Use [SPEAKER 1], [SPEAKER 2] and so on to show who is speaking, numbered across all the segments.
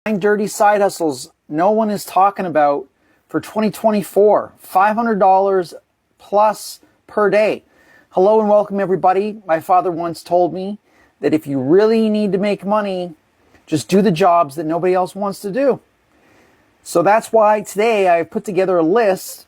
[SPEAKER 1] Dirty side hustles no one is talking about for 2024. $500 plus per day. Hello and welcome everybody. My father once told me that if you really need to make money, just do the jobs that nobody else wants to do. So that's why today I've put together a list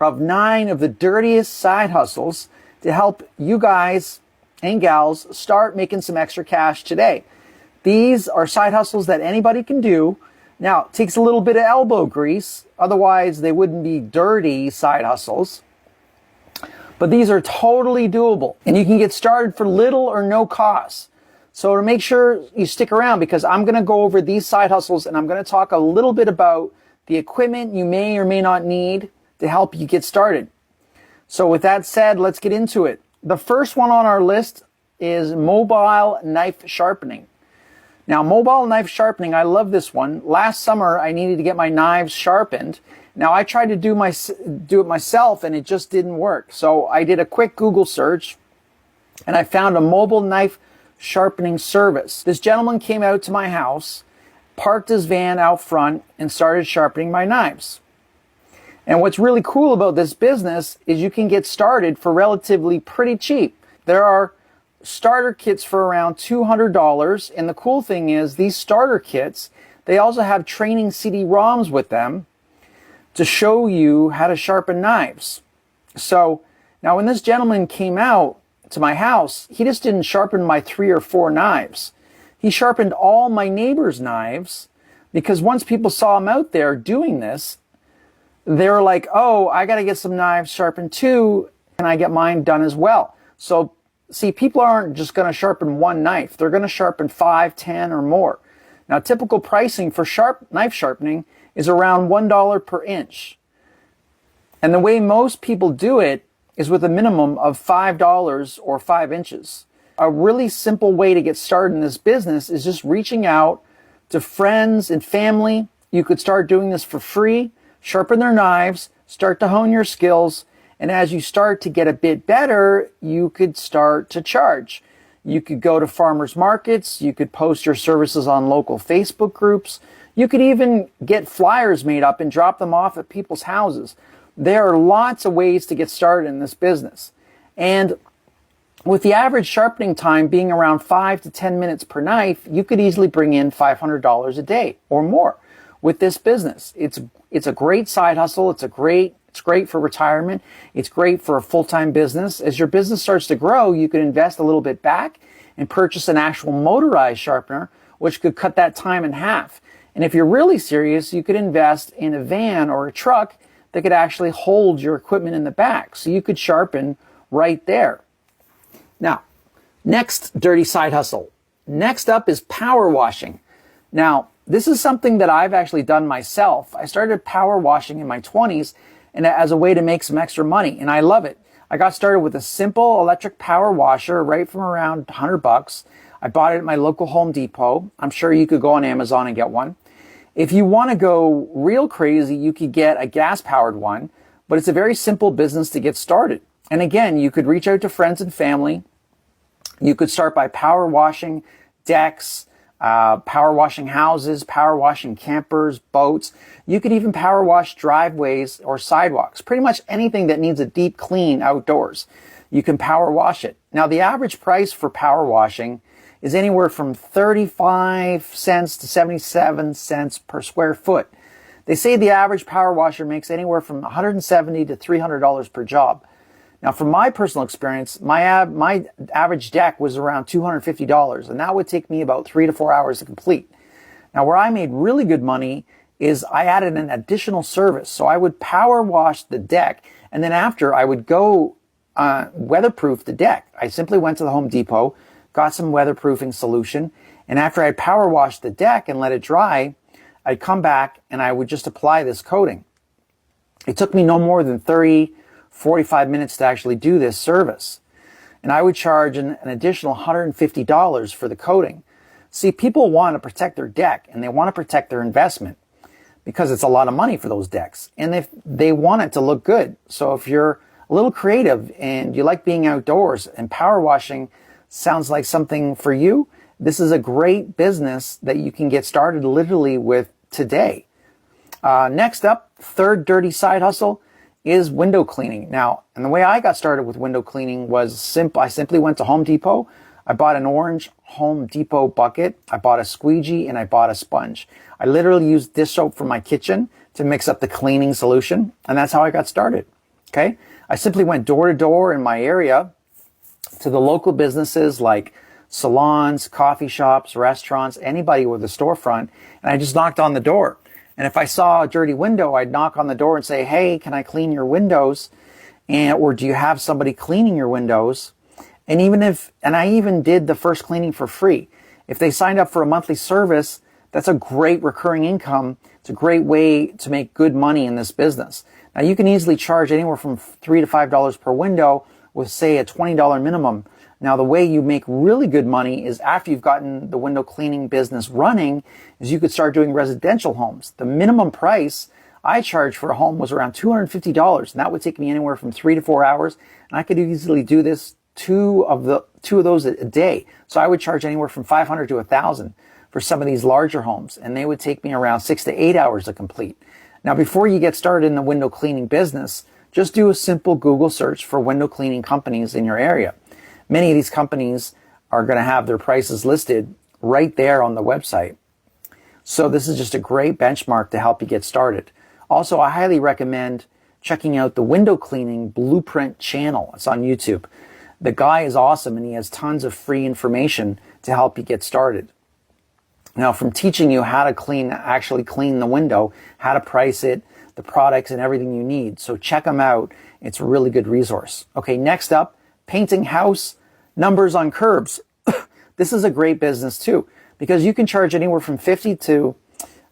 [SPEAKER 1] of 9 of the dirtiest side hustles to help you guys and gals start making some extra cash today. These are side hustles that anybody can do. Now, it takes a little bit of elbow grease. Otherwise, they wouldn't be dirty side hustles. But these are totally doable. And you can get started for little or no cost. So to make sure you stick around, because I'm going to go over these side hustles and I'm going to talk a little bit about the equipment you may or may not need to help you get started. So with that said, let's get into it. The first one on our list is mobile knife sharpening. Now, mobile knife sharpening, I love this one. Last summer, I needed to get my knives sharpened. Now, I tried to do it myself, and it just didn't work. So I did a quick Google search, and I found a mobile knife sharpening service. This gentleman came out to my house, parked his van out front, and started sharpening my knives. And what's really cool about this business is you can get started for relatively pretty cheap. There are starter kits for around $200, and the cool thing is these starter kits, they also have training CD-ROMs with them to show you how to sharpen knives. So now when this gentleman came out to my house, he just didn't sharpen my 3 or 4 knives. He sharpened all my neighbors' knives, because once people saw him out there doing this, they were like, oh, I got to get some knives sharpened too, and I get mine done as well. So see, people aren't just going to sharpen one knife. They're going to sharpen 5, 10, or more. Now, typical pricing for knife sharpening is around $1 per inch. And the way most people do it is with a minimum of $5 or 5 inches. A really simple way to get started in this business is just reaching out to friends and family. You could start doing this for free, sharpen their knives, start to hone your skills, and as you start to get a bit better, you could start to charge. You could go to farmers markets. You could post your services on local Facebook groups. You could even get flyers made up and drop them off at people's houses. There are lots of ways to get started in this business. And with the average sharpening time being around 5 to 10 minutes per knife, you could easily bring in $500 a day or more with this business. It's a great side hustle. It's great for retirement. It's great for a full-time business. As your business starts to grow, you can invest a little bit back and purchase an actual motorized sharpener, which could cut that time in half. And if you're really serious, you could invest in a van or a truck that could actually hold your equipment in the back, so you could sharpen right there. Now, next dirty side hustle. Next up is power washing. Now, this is something that I've actually done myself. I started power washing in my 20s and as a way to make some extra money, and I love it. I got started with a simple electric power washer right from around $100. I bought it at my local Home Depot. I'm sure you could go on Amazon and get one. If you want to go real crazy, you could get a gas-powered one, but it's a very simple business to get started. And again, you could reach out to friends and family. You could start by power washing decks, power washing houses, power washing campers, boats. You could even power wash driveways or sidewalks. Pretty much anything that needs a deep clean outdoors, you can power wash it. Now, the average price for power washing is anywhere from 35 cents to 77 cents per square foot. They say the average power washer makes anywhere from $170 to $300 per job. Now, from my personal experience, my average deck was around $250, and that would take me about 3 to 4 hours to complete. Now, where I made really good money is I added an additional service. So I would power wash the deck, and then after I would go weatherproof the deck. I simply went to the Home Depot, got some weatherproofing solution, and after I power washed the deck and let it dry, I'd come back and I would just apply this coating. It took me no more than 45 minutes to actually do this service. And I would charge an additional $150 for the coating. See, people want to protect their deck and they want to protect their investment because it's a lot of money for those decks. And if they want it to look good. So if you're a little creative and you like being outdoors and power washing sounds like something for you, This is a great business that you can get started literally with today. Next up, third dirty side hustle is window cleaning. Now, and the way I got started with window cleaning was simple. I simply went to Home Depot. I bought an orange Home Depot bucket. I bought a squeegee and I bought a sponge. I literally used dish soap from my kitchen to mix up the cleaning solution. And that's how I got started. Okay. I simply went door to door in my area to the local businesses like salons, coffee shops, restaurants, anybody with a storefront. And I just knocked on the door. And if I saw a dirty window, I'd knock on the door and say, hey, can I clean your windows? Or do you have somebody cleaning your windows? And I even did the first cleaning for free. If they signed up for a monthly service, that's a great recurring income. It's a great way to make good money in this business. Now you can easily charge anywhere from $3 to $5 per window with, say, a $20 minimum. Now, the way you make really good money is after you've gotten the window cleaning business running, is you could start doing residential homes. The minimum price I charged for a home was around $250, and that would take me anywhere from 3 to 4 hours. And I could easily do this two of those a day. So I would charge anywhere from $500 to $1,000 for some of these larger homes, and they would take me around 6 to 8 hours to complete. Now, before you get started in the window cleaning business, just do a simple Google search for window cleaning companies in your area. Many of these companies are going to have their prices listed right there on the website. So this is just a great benchmark to help you get started. Also, I highly recommend checking out the Window Cleaning Blueprint channel. It's on YouTube. The guy is awesome and he has tons of free information to help you get started. Now, from teaching you how to actually clean the window, how to price it, the products and everything you need. So check them out. It's a really good resource. Okay, next up, painting house numbers on curbs. This is a great business too, because you can charge anywhere from $50 to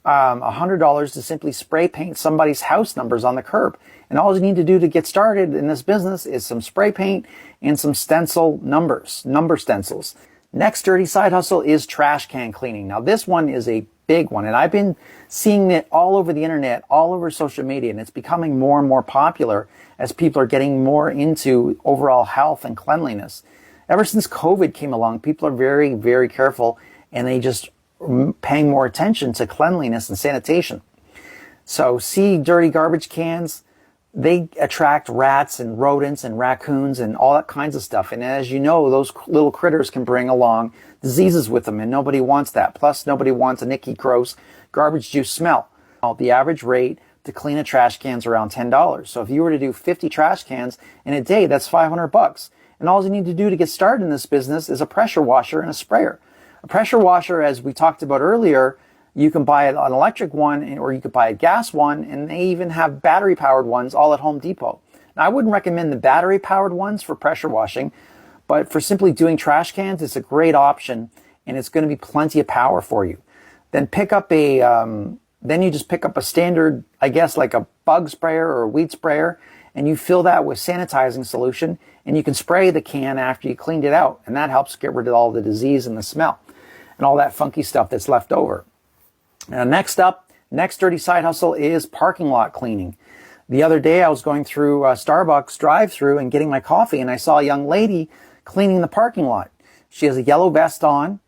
[SPEAKER 1] $100 to simply spray paint somebody's house numbers on the curb. And all you need to do to get started in this business is some spray paint and some stencil numbers, number stencils. Next dirty side hustle is trash can cleaning. Now this one is a big one, and I've been seeing it all over the internet, all over social media, and it's becoming more and more popular as people are getting more into overall health and cleanliness. Ever since COVID came along, people are very, very careful, and they just paying more attention to cleanliness and sanitation. So see dirty garbage cans, they attract rats and rodents and raccoons and all that kinds of stuff. And as you know, those little critters can bring along diseases with them, and nobody wants that. Plus, nobody wants an icky, gross garbage juice smell. The average rate to clean a trash can is around $10. So if you were to do 50 trash cans in a day, that's $500. And all you need to do to get started in this business is a pressure washer and a sprayer. A pressure washer, as we talked about earlier, you can buy an electric one or you could buy a gas one, and they even have battery-powered ones all at Home Depot. Now, I wouldn't recommend the battery-powered ones for pressure washing, but for simply doing trash cans, it's a great option, and it's going to be plenty of power for you. Then then you just pick up a standard, I guess, like a bug sprayer or a weed sprayer, and you fill that with sanitizing solution, and you can spray the can after you cleaned it out, and that helps get rid of all the disease and the smell and all that funky stuff that's left over. Now, next dirty side hustle is parking lot cleaning. The other day, I was going through a Starbucks drive-through and getting my coffee, and I saw a young lady cleaning the parking lot. She has a yellow vest on,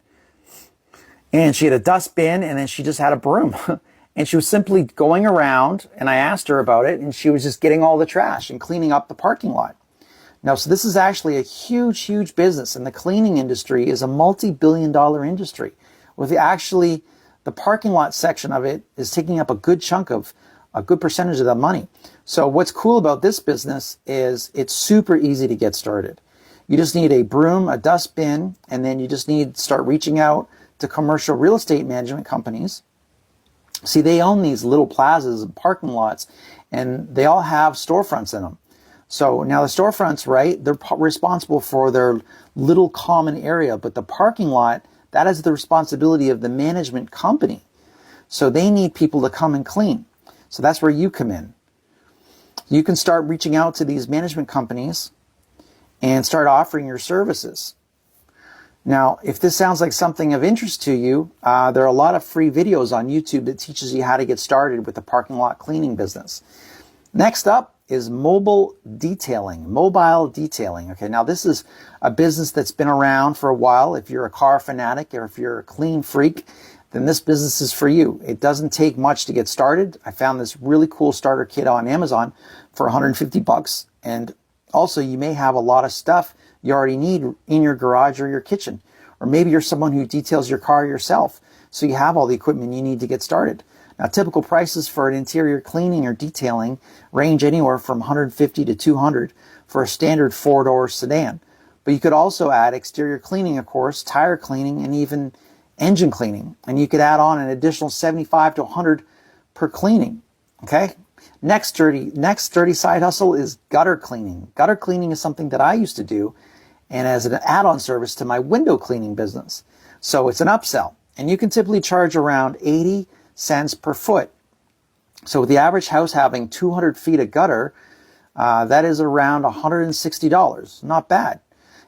[SPEAKER 1] and she had a dustbin, and then she just had a broom. And she was simply going around, and I asked her about it, and she was just getting all the trash and cleaning up the parking lot. Now, so this is actually a huge, huge business, and the cleaning industry is a multi-billion-dollar industry, with the parking lot section of it is taking up a good percentage of the money. So what's cool about this business is it's super easy to get started. You just need a broom, a dustbin, and then you just need to start reaching out to commercial real estate management companies. See, they own these little plazas and parking lots, and they all have storefronts in them. So now the storefronts, right, they're responsible for their little common area, but the parking lot, that is the responsibility of the management company. So they need people to come and clean. So that's where you come in. You can start reaching out to these management companies and start offering your services. Now, if this sounds like something of interest to you, there are a lot of free videos on YouTube that teaches you how to get started with the parking lot cleaning business. Next up is mobile detailing. Mobile detailing. Okay, now this is a business that's been around for a while. If you're a car fanatic or if you're a clean freak, then this business is for you. It doesn't take much to get started. I found this really cool starter kit on Amazon for 150 bucks. And also, you may have a lot of stuff you already need in your garage or your kitchen. Or maybe you're someone who details your car yourself, so you have all the equipment you need to get started. Now, typical prices for an interior cleaning or detailing range anywhere from 150 to 200 for a standard four-door sedan. But you could also add exterior cleaning, of course, tire cleaning, and even engine cleaning. And you could add on an additional 75 to 100 per cleaning. Okay? Next dirty side hustle is gutter cleaning. Gutter cleaning is something that I used to do, and as an add-on service to my window cleaning business. So it's an upsell. And you can typically charge around 80 cents per foot. So with the average house having 200 feet of gutter, that is around $160. Not bad.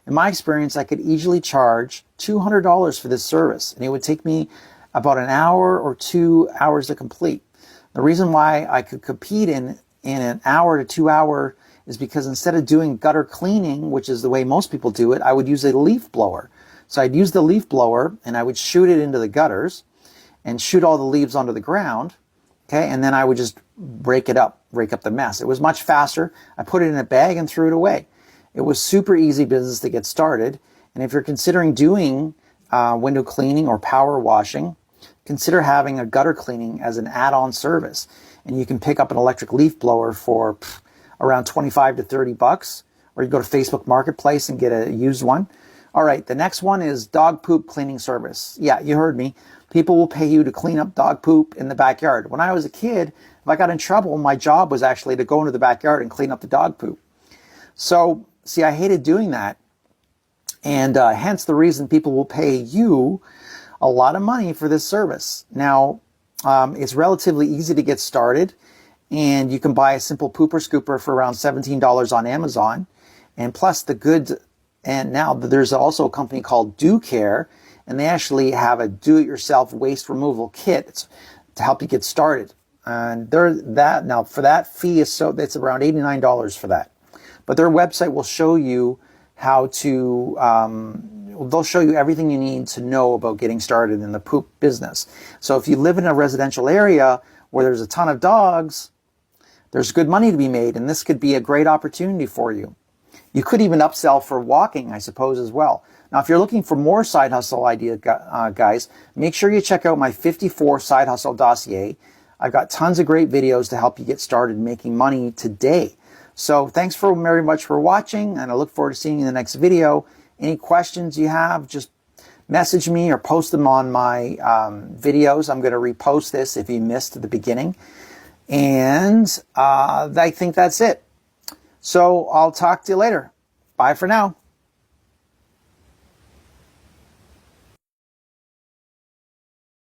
[SPEAKER 1] In my experience, I could easily charge $200 for this service, and it would take me about an hour or 2 hours to complete. The reason why I could compete in an hour to 2 hour is because instead of doing gutter cleaning, which is the way most people do it, I would use a leaf blower. So I'd use the leaf blower and I would shoot it into the gutters and shoot all the leaves onto the ground. Okay, and then I would just rake up the mess. It was much faster. I put it in a bag and threw it away. It was super easy business to get started. And if you're considering doing window cleaning or power washing, consider having a gutter cleaning as an add-on service. And you can pick up an electric leaf blower for around 25 to 30 bucks, or you go to Facebook Marketplace and get a used one. All right, the next one is dog poop cleaning service. Yeah, you heard me. People will pay you to clean up dog poop in the backyard. When I was a kid, if I got in trouble, my job was actually to go into the backyard and clean up the dog poop. So, see, I hated doing that. And hence the reason people will pay you a lot of money for this service. Now, it's relatively easy to get started, and you can buy a simple pooper scooper for around $17 on Amazon. And plus and now there's also a company called Do Care, and they actually have a do-it-yourself waste removal kit to help you get started. And now for that fee it's around $89 for that. But their website will show you how to, they'll show you everything you need to know about getting started in the poop business. So if you live in a residential area where there's a ton of dogs, there's good money to be made, and this could be a great opportunity for you. You could even upsell for walking, I suppose, as well. Now, if you're looking for more side hustle ideas, guys, make sure you check out my 54 side hustle dossier. I've got tons of great videos to help you get started making money today. So thanks very much for watching, and I look forward to seeing you in the next video. Any questions you have, just message me or post them on my videos. I'm going to repost this if you missed the beginning. And I think that's it. So I'll talk to you later. Bye for now.